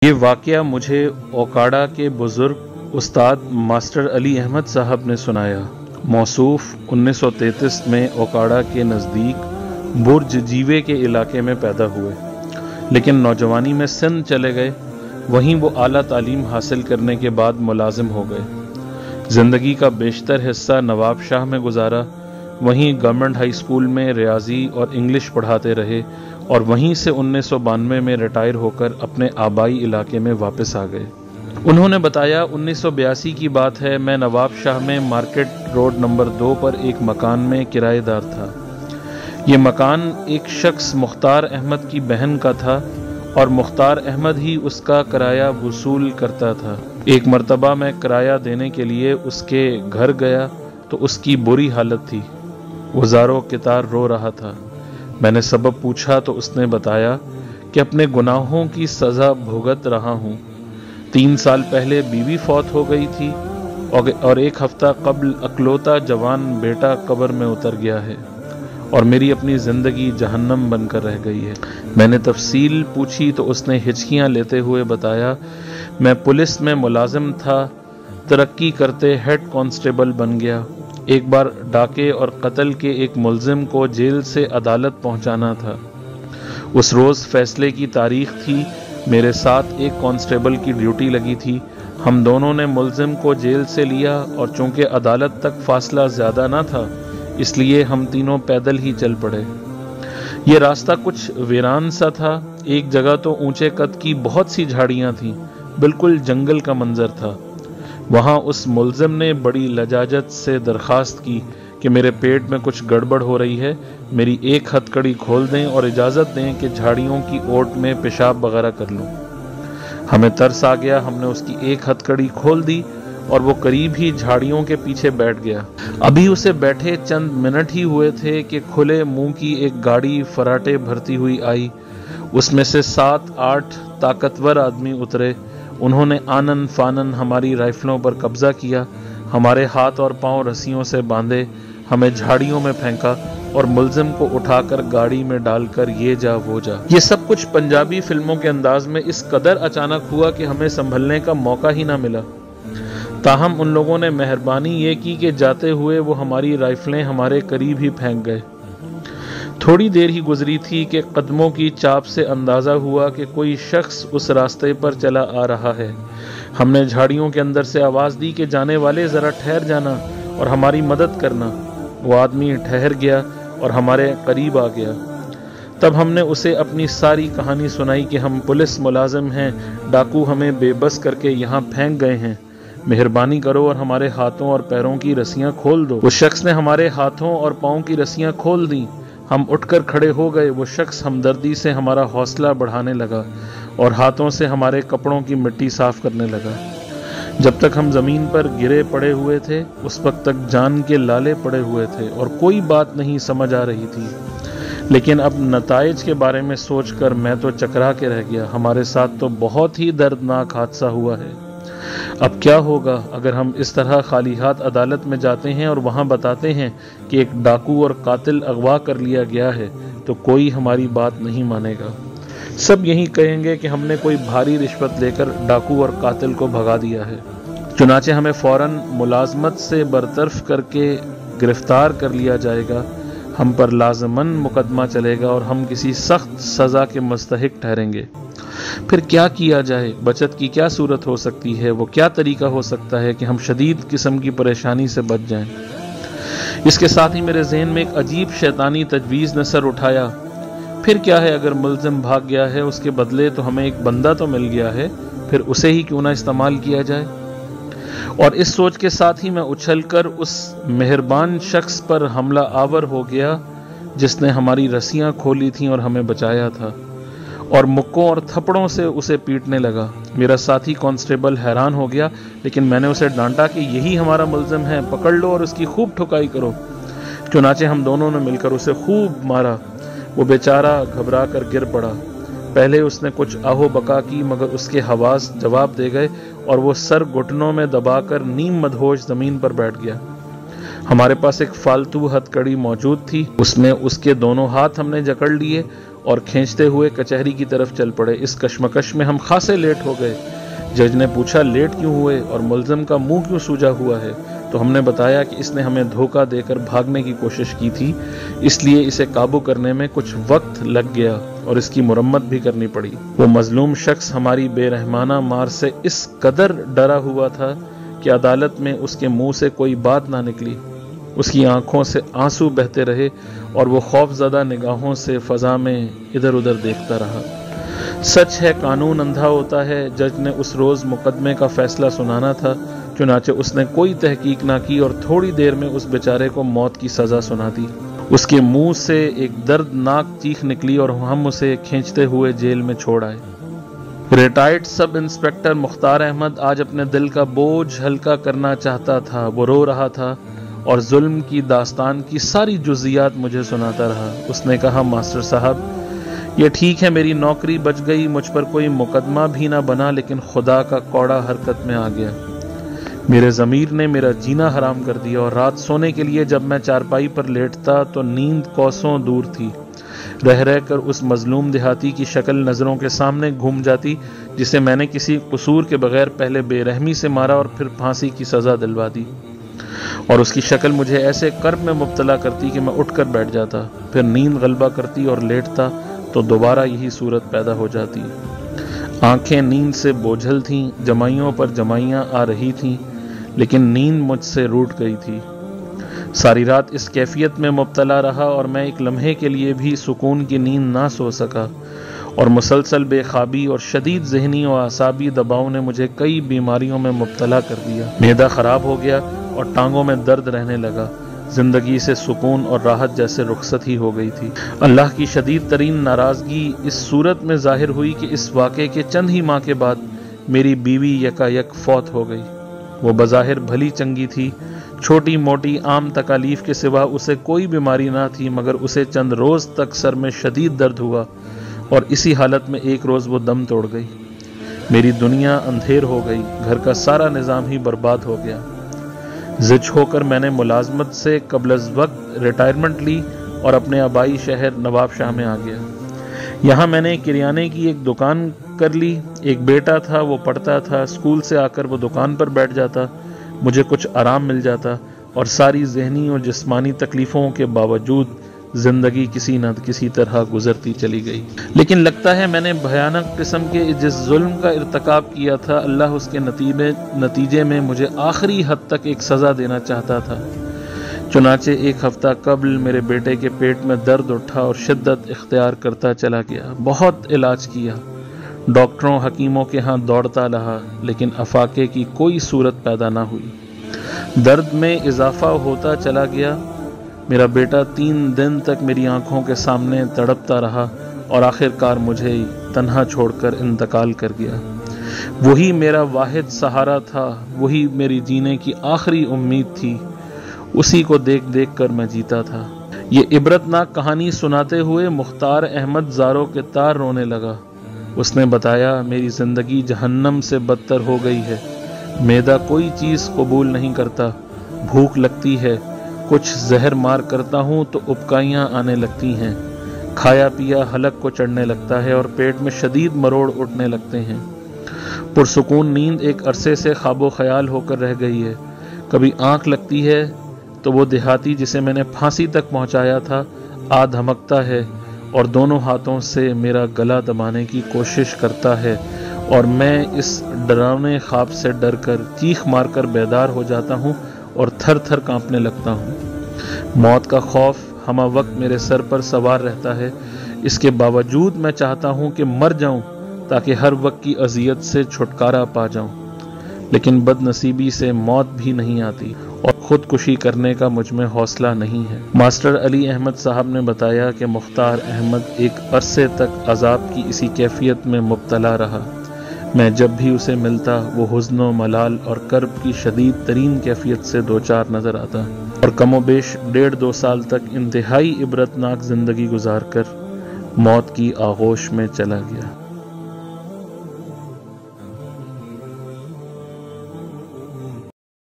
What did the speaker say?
یہ واقعہ مجھے اوکاڑا کے بزرگ استاد ماسٹر علی احمد صاحب نے سنایا۔ موصوف 1933 میں اوکاڑا کے نزدیک برج جیوے کے علاقے میں پیدا ہوئے، لیکن نوجوانی میں سندھ چلے گئے۔ وہیں وہ اعلیٰ تعلیم حاصل کرنے کے بعد ملازم ہو گئے۔ زندگی کا بیشتر حصہ نواب شاہ میں گزارا۔ وہیں گورنمنٹ ہائی اسکول میں ریاضی اور انگلش پڑھاتے رہے اور وہیں سے 1992 میں ریٹائر ہو کر اپنے آبائی علاقے میں واپس آ گئے۔ انہوں نے بتایا 1982 کی بات ہے، میں نواب شاہ میں مارکیٹ روڈ نمبر 2 پر ایک مکان میں کرایہ دار تھا۔ یہ مکان ایک شخص مختار احمد کی بہن کا تھا اور مختار احمد ہی اس کا کرایہ وصول کرتا تھا۔ ایک مرتبہ میں کرایہ دینے کے لیے اس کے گھر گیا تو اس کی بری حالت تھی، وہ زارو کتار رو رہا تھا۔ میں نے سبب پوچھا تو اس نے بتایا کہ اپنے گناہوں کی سزا بھگت رہا ہوں۔ 3 سال پہلے بیوی فوت ہو گئی تھی اور 1 ہفتہ قبل اکلوتا جوان بیٹا قبر میں اتر گیا ہے اور میری اپنی زندگی جہنم بن کر رہ گئی ہے۔ میں نے تفصیل پوچھی تو اس نے ہچکیاں لیتے ہوئے بتایا، میں پولیس میں ملازم تھا، ترقی کرتے ہیڈ کانسٹیبل بن گیا۔ ایک بار ڈاکے اور قتل کے ایک ملزم کو جیل سے عدالت پہنچانا تھا۔ اس روز فیصلے کی تاریخ تھی، میرے ساتھ ایک کانسٹیبل کی ڈیوٹی لگی تھی۔ ہم دونوں نے ملزم کو جیل سے لیا اور چونکہ عدالت تک فاصلہ زیادہ نہ تھا اس لیے ہم تینوں پیدل ہی چل پڑے۔ یہ راستہ کچھ ویران سا تھا، ایک جگہ تو اونچے قد کی بہت سی جھاڑیاں تھیں، بالکل جنگل کا منظر تھا۔ وہاں اس ملزم نے بڑی لجاجت سے درخواست کی کہ میرے پیٹ میں کچھ گڑبڑ ہو رہی ہے، میری ایک ہتھکڑی کھول دیں اور اجازت دیں کہ جھاڑیوں کی اوٹ میں پیشاب وغیرہ کر لوں۔ ہمیں ترس آ گیا، ہم نے اس کی ایک ہتھکڑی کھول دی اور وہ قریب ہی جھاڑیوں کے پیچھے بیٹھ گیا۔ ابھی اسے بیٹھے چند منٹ ہی ہوئے تھے کہ کھلے منہ کی ایک گاڑی فراٹے بھرتی ہوئی آئی۔ اس میں سے 7-8 طاقتور آدمی اترے۔ انہوں نے آنن فانن ہماری رائفلوں پر قبضہ کیا، ہمارے ہاتھ اور پاؤں رسیوں سے باندھے، ہمیں جھاڑیوں میں پھینکا اور ملزم کو اٹھا کر گاڑی میں ڈال کر یہ جا وہ جا۔ یہ سب کچھ پنجابی فلموں کے انداز میں اس قدر اچانک ہوا کہ ہمیں سنبھلنے کا موقع ہی نہ ملا۔ تاہم ان لوگوں نے مہربانی یہ کی کہ جاتے ہوئے وہ ہماری رائفلیں ہمارے قریب ہی پھینک گئے۔ تھوڑی دیر ہی گزری تھی کہ قدموں کی چاپ سے اندازہ ہوا کہ کوئی شخص اس راستے پر چلا آ رہا ہے۔ ہم نے جھاڑیوں کے اندر سے آواز دی کہ جانے والے ذرا ٹھہر جانا اور ہماری مدد کرنا۔ وہ آدمی ٹھہر گیا اور ہمارے قریب آ گیا۔ تب ہم نے اسے اپنی ساری کہانی سنائی کہ ہم پولیس ملازم ہیں، ڈاکو ہمیں بے بس کر کے یہاں پھینک گئے ہیں، مہربانی کرو اور ہمارے ہاتھوں اور پیروں کی رسیاں کھول دو۔ اس شخص نے ہمارے ہاتھوں اور پاؤں کی رسیاں کھول دیں۔ ہم اٹھ کر کھڑے ہو گئے۔ وہ شخص ہمدردی سے ہمارا حوصلہ بڑھانے لگا اور ہاتھوں سے ہمارے کپڑوں کی مٹی صاف کرنے لگا۔ جب تک ہم زمین پر گرے پڑے ہوئے تھے اس وقت تک جان کے لالے پڑے ہوئے تھے اور کوئی بات نہیں سمجھ آ رہی تھی، لیکن اب نتائج کے بارے میں سوچ کر میں تو چکرا کے رہ گیا۔ ہمارے ساتھ تو بہت ہی دردناک حادثہ ہوا ہے۔ اب کیا ہوگا اگر ہم اس طرح خالی ہاتھ عدالت میں جاتے ہیں اور وہاں بتاتے ہیں کہ ایک ڈاکو اور قاتل اغوا کر لیا گیا ہے تو کوئی ہماری بات نہیں مانے گا۔ سب یہی کہیں گے کہ ہم نے کوئی بھاری رشوت لے کر ڈاکو اور قاتل کو بھگا دیا ہے۔ چنانچہ ہمیں فوراً ملازمت سے برطرف کر کے گرفتار کر لیا جائے گا، ہم پر لازماً مقدمہ چلے گا اور ہم کسی سخت سزا کے مستحق ٹھہریں گے۔ پھر کیا کیا جائے؟ بچت کی کیا صورت ہو سکتی ہے؟ وہ کیا طریقہ ہو سکتا ہے کہ ہم شدید قسم کی پریشانی سے بچ جائیں؟ اس کے ساتھ ہی میرے ذہن میں ایک عجیب شیطانی تجویز نے سر اٹھایا۔ پھر کیا ہے اگر ملزم بھاگ گیا ہے، اس کے بدلے تو ہمیں ایک بندہ تو مل گیا ہے، پھر اسے ہی کیوں نہ استعمال کیا جائے؟ اور اس سوچ کے ساتھ ہی میں اچھل کر اس مہربان شخص پر حملہ آور ہو گیا جس نے ہماری رسیاں کھولی تھیں اور ہمیں بچایا تھا، اور مکوں اور تھپڑوں سے اسے پیٹنے لگا۔ میرا ساتھی کانسٹیبل حیران ہو گیا، لیکن میں نے اسے ڈانٹا کہ یہی ہمارا ملزم ہے، پکڑ لو اور اس کی خوب ٹھکائی کرو۔ چنانچہ ہم دونوں نے مل کر اسے خوب مارا۔ وہ بیچارہ گھبرا کر گر پڑا۔ پہلے اس نے کچھ آہو بکا کی مگر اس کے حواس جواب دے گئے اور وہ سر گھٹنوں میں دبا کر نیم مدہوش زمین پر بیٹھ گیا۔ ہمارے پاس ایک فالتو ہتھ کڑی موجود تھی، اس میں اس کے دونوں ہاتھ ہم نے جکڑ لیے اور کھینچتے ہوئے کچہری کی طرف چل پڑے۔ اس کشمکش میں ہم خاصے لیٹ ہو گئے۔ جج نے پوچھا لیٹ کیوں ہوئے اور ملزم کا منہ کیوں سوجا ہوا ہے؟ تو ہم نے بتایا کہ اس نے ہمیں دھوکہ دے کر بھاگنے کی کوشش کی تھی، اس لیے اسے قابو کرنے میں کچھ وقت لگ گیا اور اس کی مرمت بھی کرنی پڑی۔ وہ مظلوم شخص ہماری بے رحمانہ مار سے اس قدر ڈرا ہوا تھا کہ عدالت میں اس کے منہ سے کوئی بات نہ نکلی۔ اس کی آنکھوں سے آنسو بہتے رہے اور وہ خوف زدہ نگاہوں سے فضا میں ادھر ادھر دیکھتا رہا۔ سچ ہے قانون اندھا ہوتا ہے۔ جج نے اس روز مقدمے کا فیصلہ سنانا تھا، چنانچہ اس نے کوئی تحقیق نہ کی اور تھوڑی دیر میں اس بیچارے کو موت کی سزا سنا دی۔ اس کے منہ سے ایک دردناک چیخ نکلی اور ہم اسے کھینچتے ہوئے جیل میں چھوڑ آئے۔ ریٹائرڈ سب انسپکٹر مختار احمد آج اپنے دل کا بوجھ ہلکا کرنا چاہتا تھا۔ وہ رو رہا تھا اور ظلم کی داستان کی ساری جزیات مجھے سناتا رہا۔ اس نے کہا ماسٹر صاحب، یہ ٹھیک ہے میری نوکری بچ گئی، مجھ پر کوئی مقدمہ بھی نہ بنا، لیکن خدا کا کوڑا حرکت میں آ گیا۔ میرے ضمیر نے میرا جینا حرام کر دیا اور رات سونے کے لیے جب میں چارپائی پر لیٹتا تو نیند کوسوں دور تھی۔ رہ رہ کر اس مظلوم دیہاتی کی شکل نظروں کے سامنے گھوم جاتی جسے میں نے کسی قصور کے بغیر پہلے بے رحمی سے مارا اور پھر پھانسی کی سزا دلوا دی، اور اس کی شکل مجھے ایسے کرب میں مبتلا کرتی کہ میں اٹھ کر بیٹھ جاتا، پھر نیند غلبہ کرتی اور لیٹتا تو دوبارہ یہی صورت پیدا ہو جاتی۔ آنکھیں نیند سے بوجھل تھیں، جمائیوں پر جمائیاں آ رہی تھیں، لیکن نیند مجھ سے روٹ گئی تھی۔ ساری رات اس کیفیت میں مبتلا رہا اور میں ایک لمحے کے لیے بھی سکون کی نیند نہ سو سکا، اور مسلسل بے خوابی اور شدید ذہنی و اعصابی دباؤ نے مجھے کئی بیماریوں میں مبتلا کر دیا۔ معدہ خراب ہو گیا اور ٹانگوں میں درد رہنے لگا۔ زندگی سے سکون اور راحت جیسے رخصت ہی ہو گئی تھی۔ اللہ کی شدید ترین ناراضگی اس صورت میں ظاہر ہوئی کہ اس واقعے کے چند ہی ماہ کے بعد میری بیوی یکا یک فوت ہو گئی۔ وہ بظاہر بھلی چنگی تھی، چھوٹی موٹی عام تکالیف کے سوا اسے کوئی بیماری نہ تھی، مگر اسے چند روز تک سر میں شدید درد ہوا اور اسی حالت میں ایک روز وہ دم توڑ گئی۔ میری دنیا اندھیر ہو گئی، گھر کا سارا نظام ہی برباد ہو گیا۔ زچ ہو کر میں نے ملازمت سے قبل از وقت ریٹائرمنٹ لی اور اپنے آبائی شہر نواب شاہ میں آ گیا۔ یہاں میں نے کریانے کی ایک دکان کر لی۔ ایک بیٹا تھا، وہ پڑھتا تھا، اسکول سے آ کر وہ دکان پر بیٹھ جاتا، مجھے کچھ آرام مل جاتا، اور ساری ذہنی اور جسمانی تکلیفوں کے باوجود زندگی کسی نہ کسی طرح گزرتی چلی گئی۔ لیکن لگتا ہے میں نے بھیانک قسم کے جس ظلم کا ارتکاب کیا تھا، اللہ اس کے نتیجے میں مجھے آخری حد تک ایک سزا دینا چاہتا تھا۔ چنانچہ ایک ہفتہ قبل میرے بیٹے کے پیٹ میں درد اٹھا اور شدت اختیار کرتا چلا گیا۔ بہت علاج کیا، ڈاکٹروں حکیموں کے ہاں دوڑتا رہا، لیکن افاقے کی کوئی صورت پیدا نہ ہوئی۔ درد میں اضافہ ہوتا چلا گیا۔ میرا بیٹا 3 دن تک میری آنکھوں کے سامنے تڑپتا رہا اور آخرکار مجھے تنہا چھوڑ کر انتقال کر گیا۔ وہی میرا واحد سہارا تھا، وہی میری جینے کی آخری امید تھی، اسی کو دیکھ دیکھ کر میں جیتا تھا۔ یہ عبرتناک کہانی سناتے ہوئے مختار احمد زاروں کے تار رونے لگا۔ اس نے بتایا میری زندگی جہنم سے بدتر ہو گئی ہے۔ معدہ کوئی چیز قبول نہیں کرتا، بھوک لگتی ہے، کچھ زہر مار کرتا ہوں تو ابکائیاں آنے لگتی ہیں، کھایا پیا حلق کو چڑھنے لگتا ہے اور پیٹ میں شدید مروڑ اٹھنے لگتے ہیں۔ پرسکون نیند ایک عرصے سے خواب و خیال ہو کر رہ گئی ہے۔ کبھی آنکھ لگتی ہے تو وہ دیہاتی جسے میں نے پھانسی تک پہنچایا تھا آ دھمکتا ہے اور دونوں ہاتھوں سے میرا گلا دبانے کی کوشش کرتا ہے، اور میں اس ڈراونے خواب سے ڈر کر چیخ مار کر بیدار ہو جاتا ہوں اور تھر تھر کانپنے لگتا ہوں۔ موت کا خوف ہمہ وقت میرے سر پر سوار رہتا ہے، اس کے باوجود میں چاہتا ہوں کہ مر جاؤں تاکہ ہر وقت کی اذیت سے چھٹکارا پا جاؤں، لیکن بد نصیبی سے موت بھی نہیں آتی اور خودکشی کرنے کا مجھ میں حوصلہ نہیں ہے۔ ماسٹر علی احمد صاحب نے بتایا کہ مختار احمد ایک عرصے تک عذاب کی اسی کیفیت میں مبتلا رہا۔ میں جب بھی اسے ملتا وہ حزن و ملال اور کرب کی شدید ترین کیفیت سے دوچار نظر آتا، اور کم و بیش 1.5-2 سال تک انتہائی عبرتناک زندگی گزار کر موت کی آغوش میں چلا گیا۔